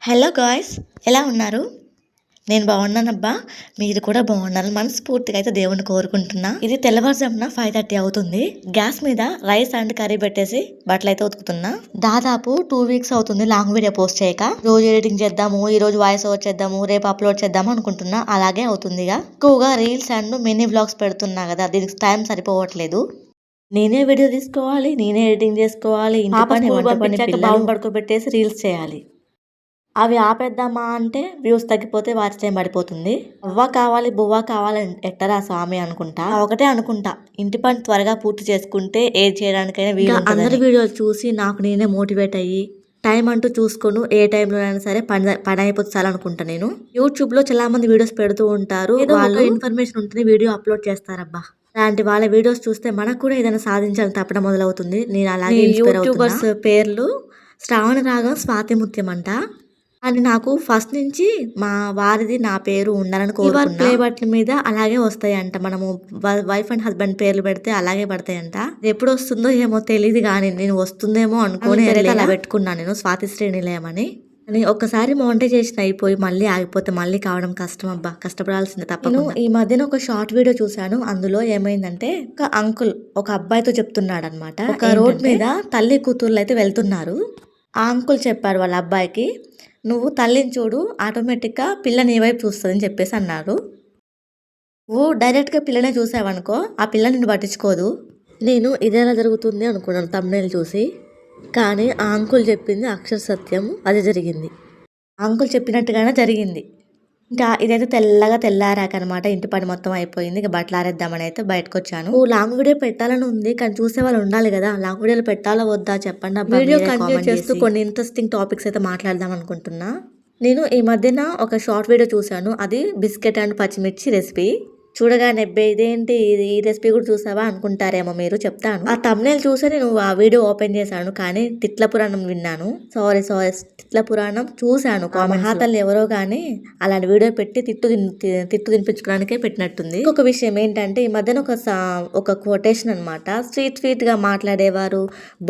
Hello guys, ఎలా ఉన్నారు? నేను బాగున్నానబ్బా. మీరు కూడా బాగున్నారని మనస్ఫూర్తిగా అయితే దేవుణ్ణి కోరుకుంటున్నా. ఇది తెల్లవారుజామున 5:30 అవుతుంది. గ్యాస్ మీద రైస్ అండ్ కర్రీ పెట్టేసి బట్టలు అయితే ఉతుకుతున్నా. దాదాపు 2 వీక్స్ అవుతుంది లాంగ్ వీడియో పోస్ట్ చేయక. రోజు ఎడిటింగ్ చేద్దాము, ఈ రోజు వాయిస్ ఓవర్ చేద్దాము, రేపు అప్లోడ్ చేద్దాము అనుకుంటున్నా. అలాగే అవుతుందిగా. ఎక్కువగా రీల్స్ అండ్ మినీ వ్లాగ్స్ పెడుతున్నా కదా, దీనికి టైం సరిపోవట్లేదు. నేనే వీడియో తీసుకోవాలి, నేనే ఎడిటింగ్ చేసుకోవాలి, ఇంటి పని, వంట పని, పిల్లలు పడుకోబెట్టేసి రీల్స్ చేయాలి. అవి ఆపేద్దామా అంటే వ్యూస్ తగ్గిపోతే వాచ్ టైం పడిపోతుంది. అవ్వ కావాలి బువ్వ కావాలి ఎట్టరా స్వామి అనుకుంటా. ఒకటే అనుకుంటా, ఇంటి పని త్వరగా పూర్తి చేసుకుంటే ఏది చేయడానికైనా వీలు. అందరి వీడియోలు చూసి నాకు నేనే మోటివేట్ అయ్యి టైం అంటూ చూసుకోను. ఏ టైంలోనైనా సరే పని అయిపోతే చాలా అనుకుంటా. నేను యూట్యూబ్ లో చాలా మంది వీడియోస్ పెడుతూ ఉంటారు. వాళ్ళు ఇన్ఫర్మేషన్ ఉంటుంది, వీడియో అప్లోడ్ చేస్తారబ్బా. అలాంటి వాళ్ళ వీడియోస్ చూస్తే మనకు కూడా ఏదైనా సాధించాలని తప్పడం మొదలవుతుంది. నేను అలాగే యూట్యూబర్స్ పేర్లు శ్రావణ రాగం, స్వాతి ముత్యం అంట. అని నాకు ఫస్ట్ నుంచి మా వారిది నా పేరు ఉండాలని కోరుకున్నా. ప్లే బటన్ మీద అలాగే వస్తాయంట. మనము వైఫ్ అండ్ హస్బెండ్ పేర్లు పెడితే అలాగే పడతాయంట. ఎప్పుడు వస్తుందో ఏమో తెలియదు, కానీ నేను వస్తుందేమో అనుకోని అలా పెట్టుకున్నాను నేను, స్వాతి శ్రేణిలయం అని. ఒక్కసారి మోనిటైజేషన్ అయిపోయి మళ్ళీ ఆగిపోతే మళ్ళీ కావడం కష్టం అబ్బా. కష్టపడాల్సిందే తప్పకుండా. ఈ మధ్యన ఒక షార్ట్ వీడియో చూశాను. అందులో ఏమైందంటే, ఒక అంకుల్ ఒక అబ్బాయితో చెప్తున్నాడు అనమాట. ఒక రోడ్ మీద తల్లి కూతుర్లు అయితే వెళ్తున్నారు. ఆ అంకుల్ చెప్పారు వాళ్ళ అబ్బాయికి, నువ్వు తల్లిని చూడు, ఆటోమేటిక్గా పిల్ల నీ వైపు చూస్తుందని చెప్పేసి అన్నారు. నువ్వు డైరెక్ట్గా పిల్లనే చూసావనుకో, ఆ పిల్ల నిన్ను పట్టించుకోదు. నేను ఇదేలా జరుగుతుంది అనుకున్నాను తమ్ముళ్ళు చూసి, కానీ ఆ అంకుల్ చెప్పింది అక్షర సత్యం, అది జరిగింది. ఆ అంకుల్ చెప్పినట్టుగానే జరిగింది. ఇంకా ఇదైతే తెల్లగా తెల్లారాక అనమాట. ఇంటి పని మొత్తం అయిపోయింది. ఇక బట్టలు ఆరేద్దామని అయితే బయటకు వచ్చాను. లాంగ్ వీడియో పెట్టాలని ఉంది, కానీ చూసే వాళ్ళు ఉండాలి కదా. లాంగ్ వీడియోలు పెట్టాలా వద్దా చెప్పండి. వీడియో కంటిన్యూ చేస్తూ కొన్ని ఇంట్రెస్టింగ్ టాపిక్స్ అయితే మాట్లాడదాం అనుకుంటున్నా. నేను ఈ మధ్యన ఒక షార్ట్ వీడియో చూశాను. అది బిస్కెట్ అండ్ పచ్చిమిర్చి రెసిపీ. చూడగానే ఇదేంటి ఈ రెసిపీ కూడా చూసావా అనుకుంటారేమో మీరు. చెప్తాను. ఆ తమ్నేల్ చూసి నేను ఆ వీడియో ఓపెన్ చేశాను, కానీ తిట్ల పురాణం విన్నాను. సారీ తిట్ల పురాణం చూశాను. మహాతల్లి ఎవరో కానీ అలాంటి వీడియో పెట్టి తిట్టు తినిపించుకోవడానికే పెట్టినట్టుంది. ఒక విషయం ఏంటంటే, ఈ మధ్యన ఒక కొటేషన్ అనమాట. స్వీట్ గా మాట్లాడేవారు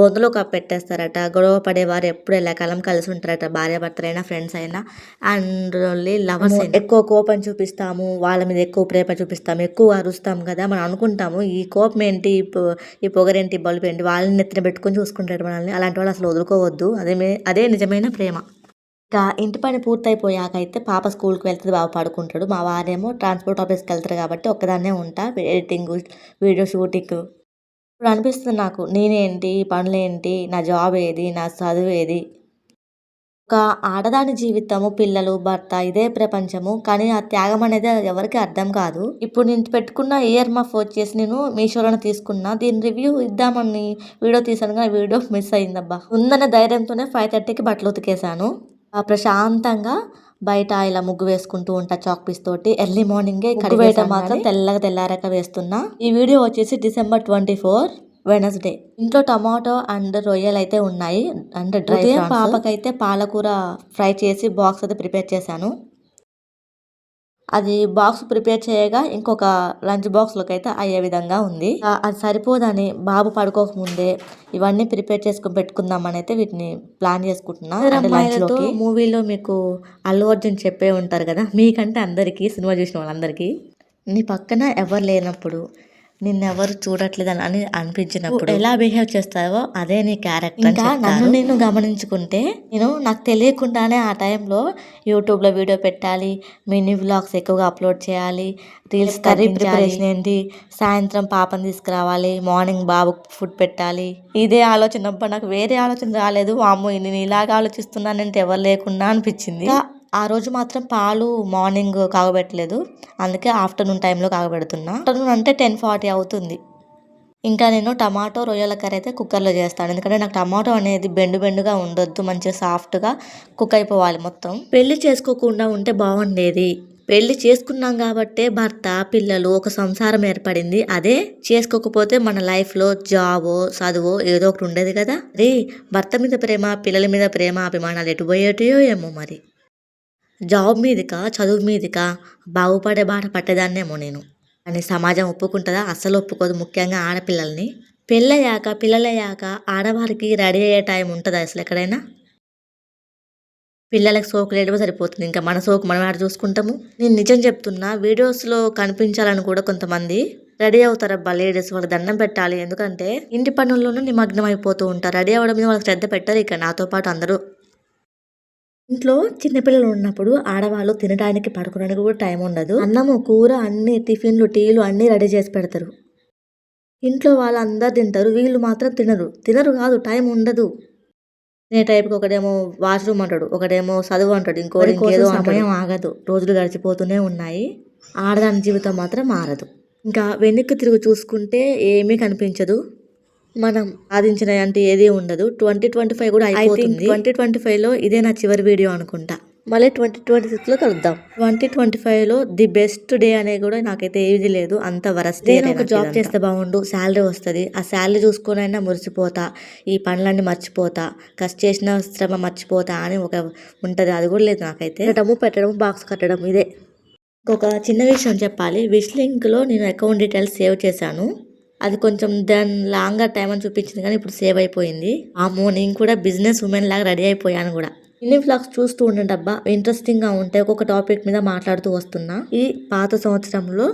బొందులో పెట్టేస్తారట. గొడవ పడేవారు ఎప్పుడు ఎల్లకాలం కలిసి ఉంటారట. భార్యాభర్తలైనా ఫ్రెండ్స్ అయినా అండ్ లవర్స్. ఎక్కువ కోపం చూపిస్తాము, వాళ్ళ మీద ఎక్కువ ప్రేమ చూపిస్తాము, ఎక్కువ అరుస్తాం కదా. మనం అనుకుంటాము ఈ కోపం ఏంటి, ఈ పొగరేంటి, బలుపు ఏంటి, వాళ్ళని నెత్తిన పెట్టుకొని చూసుకుంటారు మనల్ని. అలాంటి వాళ్ళు అసలు వదులుకోవద్దు. అదే నిజమైన ప్రేమ. ఇంకా ఇంటి పని పూర్తయిపోయాక అయితే పాప స్కూల్కి వెళ్తుంది, బాగా పడుకుంటాడు. మా వారేమో ట్రాన్స్పోర్ట్ ఆఫీస్కి వెళ్తారు కాబట్టి ఒక్కదాన్నే ఉంటా. Editing, video shooting. ఇప్పుడు అనిపిస్తుంది నాకు, నేనేంటి, పనులేంటి, నా జాబ్ ఏది, నా చదువు ఏది. ఒక ఆడదాని జీవితము, పిల్లలు, భర్త ఇదే ప్రపంచము. కానీ ఆ త్యాగం అనేది ఎవరికి అర్థం కాదు. ఇప్పుడు నేను పెట్టుకున్న ఇయర్ మఫ్ వచ్చేసి నేను మీషోలోనే తీసుకున్నా. దీని రివ్యూ ఇద్దామని వీడియో తీసాను, కానీ వీడియో మిస్ అయిందబ్బా. ఉందన్న ధైర్యంతోనే 5:30కి బట్టలు ఉతికేసాను. ప్రశాంతంగా బయట ఇలా ముగ్గు వేసుకుంటూ ఉంటా చాక్ పీస్ తోటి. ఎర్లీ మార్నింగే కడిగేయటం మాత్రం తెల్లారక వేస్తున్నా. ఈ వీడియో వచ్చేసి December 24 వెనస్డే. ఇంట్లో టమాటో అండ్ రొయ్యలు అయితే ఉన్నాయి, అంటే డ్రై. పాపకైతే పాలకూర ఫ్రై చేసి బాక్స్ అయితే ప్రిపేర్ చేశాను. అది బాక్స్ ప్రిపేర్ చేయగా ఇంకొక లంచ్ బాక్స్లోకి అయితే అయ్యే విధంగా ఉంది. అది సరిపోదని బాబు పడుకోకముందే ఇవన్నీ ప్రిపేర్ చేసుకుని పెట్టుకుందామని అయితే వీటిని ప్లాన్ చేసుకుంటున్నా. మూవీలో మీకు అల్లు అర్జున్ చెప్పే ఉంటారు కదా, మీకంటే అందరికీ, సినిమా చూసిన వాళ్ళందరికీ, నీ పక్కన ఎవరు లేనప్పుడు, నిన్నెవరు చూడట్లేదు అని అనిపించినప్పుడు ఎలా బిహేవ్ చేస్తావో అదే నీ క్యారెక్టర్. ఇంకా నన్ను నేను గమనించుకుంటే, నాకు తెలియకుండానే ఆ టైంలో యూట్యూబ్లో వీడియో పెట్టాలి, మినీ వ్లాగ్స్ ఎక్కువగా అప్లోడ్ చేయాలి, రీల్స్, కర్రీ ప్రిపరేషన్ ఏంటి, సాయంత్రం పాపని తీసుకురావాలి, మార్నింగ్ బాబు ఫుడ్ పెట్టాలి, ఇదే ఆలోచన. నాకు వేరే ఆలోచన రాలేదు. అమ్మో నేను ఇలాగ ఆలోచిస్తున్నానంటే ఎవరు లేకుండా అనిపించింది. ఆ రోజు మాత్రం పాలు మార్నింగ్ కాగబెట్టలేదు, అందుకే ఆఫ్టర్నూన్ టైంలో కాగబెడుతున్నా. ఆఫ్టర్నూన్ అంటే 10:40 అవుతుంది. ఇంకా నేను టమాటో రొయ్యల కర్రీ అయితే కుక్కర్లో చేస్తాను. ఎందుకంటే నాకు టమాటో అనేది బెండుగా ఉండొద్దు, మంచిగా సాఫ్ట్గా కుక్ అయిపోవాలి మొత్తం. పెళ్లి చేసుకోకుండా ఉంటే బాగుండేది. పెళ్లి చేసుకున్నాం కాబట్టే భర్త, పిల్లలు, ఒక సంసారం ఏర్పడింది. అదే చేసుకోకపోతే మన లైఫ్లో జాబో చదువో ఏదో ఒకటి ఉండేది కదా. భర్త మీద ప్రేమ, పిల్లల మీద ప్రేమ, అభిమానాలు ఎటు పోయేటో ఏమో మరి. జాబ్ మీదికా, చదువు మీదికా బాగుపడే బాట పట్టేదాన్నేమో నేను. కానీ సమాజం ఒప్పుకుంటుందా? అస్సలు ఒప్పుకోదు, ముఖ్యంగా ఆడపిల్లల్ని. పెళ్ళయ్యాక, పిల్లలయ్యాక ఆడవారికి రెడీ అయ్యే టైం ఉంటుందా అసలు ఎక్కడైనా? పిల్లలకి సోకులు వేయడమే సరిపోతుంది. ఇంకా మన సోకు మనం ఆడ చూసుకుంటాము. నేను నిజం చెప్తున్నా, వీడియోస్‌లో కనిపించాలని కూడా కొంతమంది రెడీ అవుతారబ్బా లేడీస్. వాళ్ళకి దండం పెట్టాలి. ఎందుకంటే ఇంటి పనుల్లోనూ నిమగ్నం అయిపోతూ ఉంటారు. రెడీ అవ్వడం మీద వాళ్ళకి శ్రద్ధ పెట్టరు. ఇక నాతో పాటు అందరూ. ఇంట్లో చిన్నపిల్లలు ఉన్నప్పుడు ఆడవాళ్ళు తినడానికి పడుకోవడానికి కూడా టైం ఉండదు. అన్నము కూర అన్ని టిఫిన్లు టీలు అన్నీ రెడీ చేసి పెడతారు. ఇంట్లో వాళ్ళు అందరు తింటారు, వీళ్ళు మాత్రం తినరు కాదు, టైం ఉండదు. నే టైప్కి ఒకడేమో వాష్రూమ్ అంటాడు, ఒకడేమో చదువు అంటాడు, ఇంకోటి ఇంకేదో సమయం ఆగదు. రోజులు గడిచిపోతూనే ఉన్నాయి. ఆడదాని జీవితం మాత్రం మారదు. ఇంకా వెనక్కి తిరిగి చూసుకుంటే ఏమీ కనిపించదు. మనం సాధించిన అంటే ఏది ఉండదు. 2025 కూడా అయిపోతుంది. 2025లో ఇదే నా చివరి వీడియో అనుకుంటా. మళ్ళీ 2026లో కలుద్దాం. 2025లో ది బెస్ట్ డే అనేది కూడా నాకైతే ఏది లేదు. అంత వరస్ట్ డే. నేను ఒక జాబ్ చేస్తే బాగుండు, శాలరీ వస్తుంది, ఆ శాలరీ చూసుకొని అయినా మురిసిపోతా, ఈ పనులన్నీ మర్చిపోతా, కష్ట చేసిన శ్రమ మర్చిపోతా అని ఒక ఉంటుంది. అది కూడా లేదు నాకైతే. పెట్టడం బాక్స్ కట్టడం ఇదే. ఇంకొక చిన్న విషయం చెప్పాలి. విష్ లింక్లో నేను అకౌంట్ డీటెయిల్స్ సేవ్ చేశాను. అది కొంచెం దాని లాంగర్ టైం అని చూపించింది, కానీ ఇప్పుడు సేవ్ అయిపోయింది. అమ్మో, నేను కూడా బిజినెస్ ఉమెన్ లాగా రెడీ అయిపోయాను కూడా. ఇన్ని వ్లాగ్స్ చూస్తూ ఉండండి అబ్బా, ఇంట్రెస్టింగ్గా ఉంటాయి. ఒక్కొక్క టాపిక్ మీద మాట్లాడుతూ వస్తున్నా. ఈ పాత సంవత్సరంలో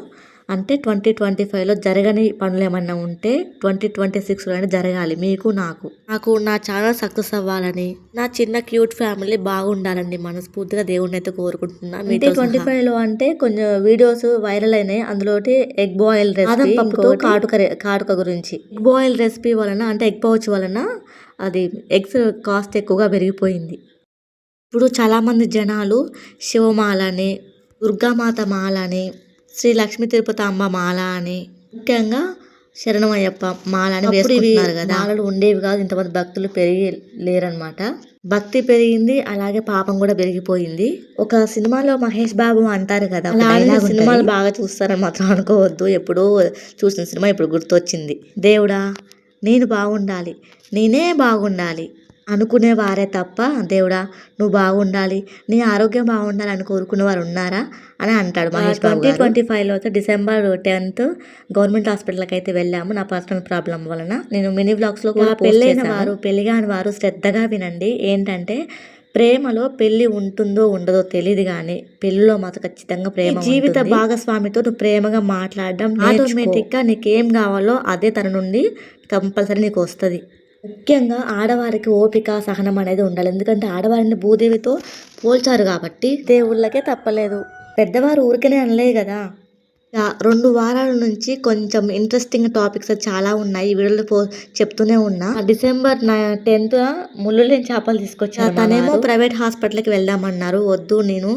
అంటే 2025లో జరగని పనులు ఏమన్నా ఉంటే 2026లో జరగాలి. మీకు నాకు నా ఛానల్ సక్సెస్ అవ్వాలని, నా చిన్న క్యూట్ ఫ్యామిలీ బాగుండాలని మనస్ఫూర్తిగా దేవుడిని అయితే కోరుకుంటున్నా. 2025లో అంటే కొంచెం వీడియోస్ వైరల్ అయినాయి. అందులో ఎగ్ బాయిల్ రెసిపీ, పప్పుతో కాటుక గురించి. ఎగ్ బాయిల్ రెసిపీ వలన అంటే ఎగ్ పౌచ్ వలన అది ఎగ్స్ కాస్ట్ ఎక్కువగా పెరిగిపోయింది. ఇప్పుడు చాలామంది జనాలు శివమాలని, దుర్గామాత మాలని, శ్రీ లక్ష్మీ తిరుపతి అమ్మ మాల అని, ముఖ్యంగా శరణమయ్యప్ప మాల అని వేసుకుంటున్నారు కదా. మాలలు ఉండేవి కాదు, ఇంతమంది భక్తులు పెరిగి లేరనమాట. భక్తి పెరిగింది, అలాగే పాపం కూడా పెరిగిపోయింది. ఒక సినిమాలో మహేష్ బాబు అంటారు కదా, సినిమాలు బాగా చూస్తారని మాత్రం అనుకోవద్దు. ఎప్పుడో చూసిన సినిమా ఇప్పుడు గుర్తొచ్చింది. దేవుడా నేను బాగుండాలి, నేనే బాగుండాలి అనుకునే వారే తప్ప, దేవుడా నువ్వు బాగుండాలి, నీ ఆరోగ్యం బాగుండాలి అని కోరుకునే వారు ఉన్నారా అని అంటాడు మహేష్ బాబు. 2025లో అయితే December 10th గవర్నమెంట్ హాస్పిటల్కి అయితే వెళ్ళాము. నా పర్సనల్ ప్రాబ్లం వలన. నేను మినీ వ్లాగ్స్లో కూడా పెళ్ళైన వారు, పెళ్ళిగాని వారు శ్రద్ధగా వినండి. ఏంటంటే ప్రేమలో పెళ్లి ఉంటుందో ఉండదో తెలియదు, కానీ పెళ్లిలో మాత్రం ఖచ్చితంగా ప్రేమ. జీవిత భాగస్వామితో నువ్వు ప్రేమగా మాట్లాడడం ఆటోమేటిక్గా నీకేం కావాలో అదే తన నుండి కంపల్సరీ నీకు వస్తుంది. ముఖ్యంగా ఆడవారికి ఓపిక సహనం అనేది ఉండాలి. ఎందుకంటే ఆడవారిని భూదేవితో పోల్చారు కాబట్టి దేవుళ్ళకే తప్పలేదు. పెద్దవారు ఊరికనే అనలేదు కదా. 2 వారాల నుంచి కొంచెం ఇంట్రెస్టింగ్ టాపిక్స్ చాలా ఉన్నాయి. ఈ వీడియోలో చెప్తూనే ఉన్నా. December 10th ముళ్ళులేని చేపలు తీసుకొచ్చారు. తనేమో ప్రైవేట్ హాస్పిటల్కి వెళ్దామన్నారు. వద్దు, నేను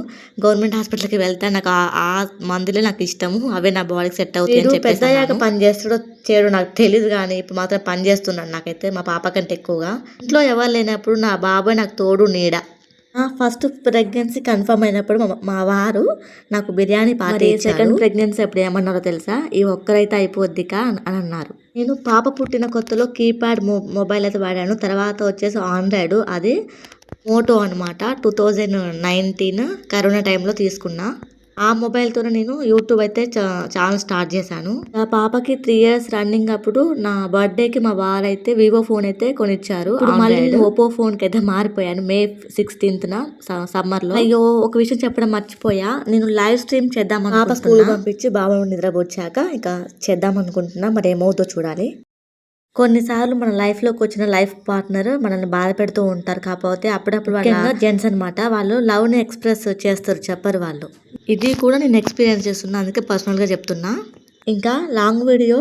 గవర్నమెంట్ హాస్పిటల్కి వెళ్తాను, నాకు ఆ మందులే నాకు ఇష్టము, అవే నా బాడీకి సెట్ అవుతాయి అని చెప్పేసి. పెద్దయ్యాక పని చేస్తాడో చేయడో నాకు తెలియదు, కానీ ఇప్పుడు మాత్రం పని చేస్తున్నాను. నాకైతే మా పాప కంటే ఎక్కువగా. ఇంట్లో ఎవరు లేనప్పుడు నా బాబాయ్ నాకు తోడు నీడ. ఫస్ట్ ప్రెగ్నెన్సీ కన్ఫర్మ్ అయినప్పుడు మా వారు నాకు బిర్యానీ పార్టీ ఇచ్చారు. సెకండ్ ప్రెగ్నెన్సీ అప్పుడు ఏమన్నారో తెలుసా, ఈ ఒక్కరైతే అయిపోద్దికా అని అన్నారు. నేను పాప పుట్టిన కొత్తలో కీప్యాడ్ మొబైల్ అయితే వాడాను. తర్వాత వచ్చేసి ఆండ్రాయిడ్, అది మోటో అనమాట. 2019 కరోనా టైంలో తీసుకున్నా. ఆ మొబైల్తోనే నేను యూట్యూబ్ అయితే ఛానల్ స్టార్ట్ చేశాను. నా పాపకి 3 years రన్నింగ్ అప్పుడు నా బర్త్డేకి మా వారైతే వివో ఫోన్ అయితే కొనిచ్చారు. మళ్ళీ ఓపో ఫోన్కి అయితే మారిపోయాను May 16th సమ్మర్లో. అయ్యో, ఒక విషయం చెప్పడం మర్చిపోయా. నేను లైవ్ స్ట్రీమ్ చేద్దాం, పాప స్కూల్ పంపించి బాబు నిద్రపోచ్చాక ఇక చేద్దాం అనుకుంటున్నా. మరి ఏమవుతో చూడాలి. కొన్నిసార్లు మన లైఫ్లోకి వచ్చిన లైఫ్ పార్ట్నర్ మనల్ని బాధ పెడుతూ ఉంటారు. కాకపోతే అప్పుడప్పుడు జెంట్స్ అనమాట, వాళ్ళు లవ్ని ఎక్స్ప్రెస్ చేస్తారు, చెప్పరు వాళ్ళు. ఇది కూడా నేను ఎక్స్పీరియన్స్ చేస్తున్నా, అందుకే పర్సనల్గా చెప్తున్నా. ఇంకా లాంగ్ వీడియో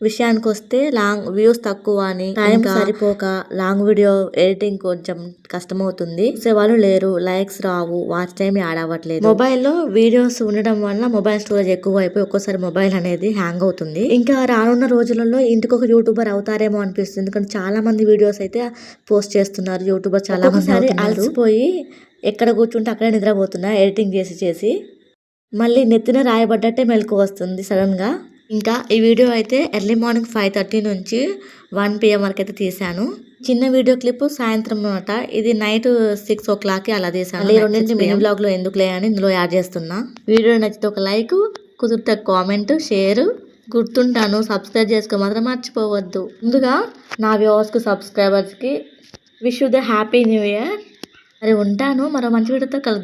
విషయానికి వస్తే లాంగ్ వ్యూస్ తక్కువ అని, టైం సరిపోక లాంగ్ వీడియో ఎడిటింగ్ కొంచెం కష్టమవుతుంది. వాళ్ళు లేరు, లైక్స్ రావు, వాచ్ టైం యాడ్ అవ్వట్లేదు. మొబైల్లో వీడియోస్ ఉండడం వల్ల మొబైల్ స్టోరేజ్ ఎక్కువ అయిపోయి ఒక్కోసారి మొబైల్ అనేది హ్యాంగ్ అవుతుంది. ఇంకా రానున్న రోజులలో ఇంటికి ఒక యూట్యూబర్ అవుతారేమో అనిపిస్తుంది. ఎందుకంటే చాలా మంది వీడియోస్ అయితే పోస్ట్ చేస్తున్నారు. యూట్యూబర్ చాలా మంది అలసిపోయి ఎక్కడ కూర్చుంటే అక్కడే నిద్రపోతున్నా ఎడిటింగ్ చేసి. మళ్ళీ నెత్తిన రాయబడ్డట్టే మెలకు వస్తుంది సడన్గా. ఇంకా ఈ వీడియో అయితే ఎర్లీ మార్నింగ్ 5:30 నుంచి 1 PM వరకు అయితే తీసాను. చిన్న వీడియో క్లిప్ సాయంత్రం అనమాట. ఇది నైట్ 6 o'clock అలా తీసాను. రెండింటి మినీ బ్లాగ్లో ఎందుకులే అని ఇందులో యాడ్ చేస్తున్నా. వీడియో నచ్చితే ఒక లైక్, కుదిరితే కామెంట్, షేర్. గుర్తుంటాను, సబ్స్క్రైబ్ చేసుకో మాత్రం మర్చిపోవద్దు. ముందుగా నా వ్యూవర్స్కి, సబ్స్క్రైబర్స్కి wish you the happy new year. మరి ఉంటాను. మరో మంచి వీడియోతో కలుద్దాం.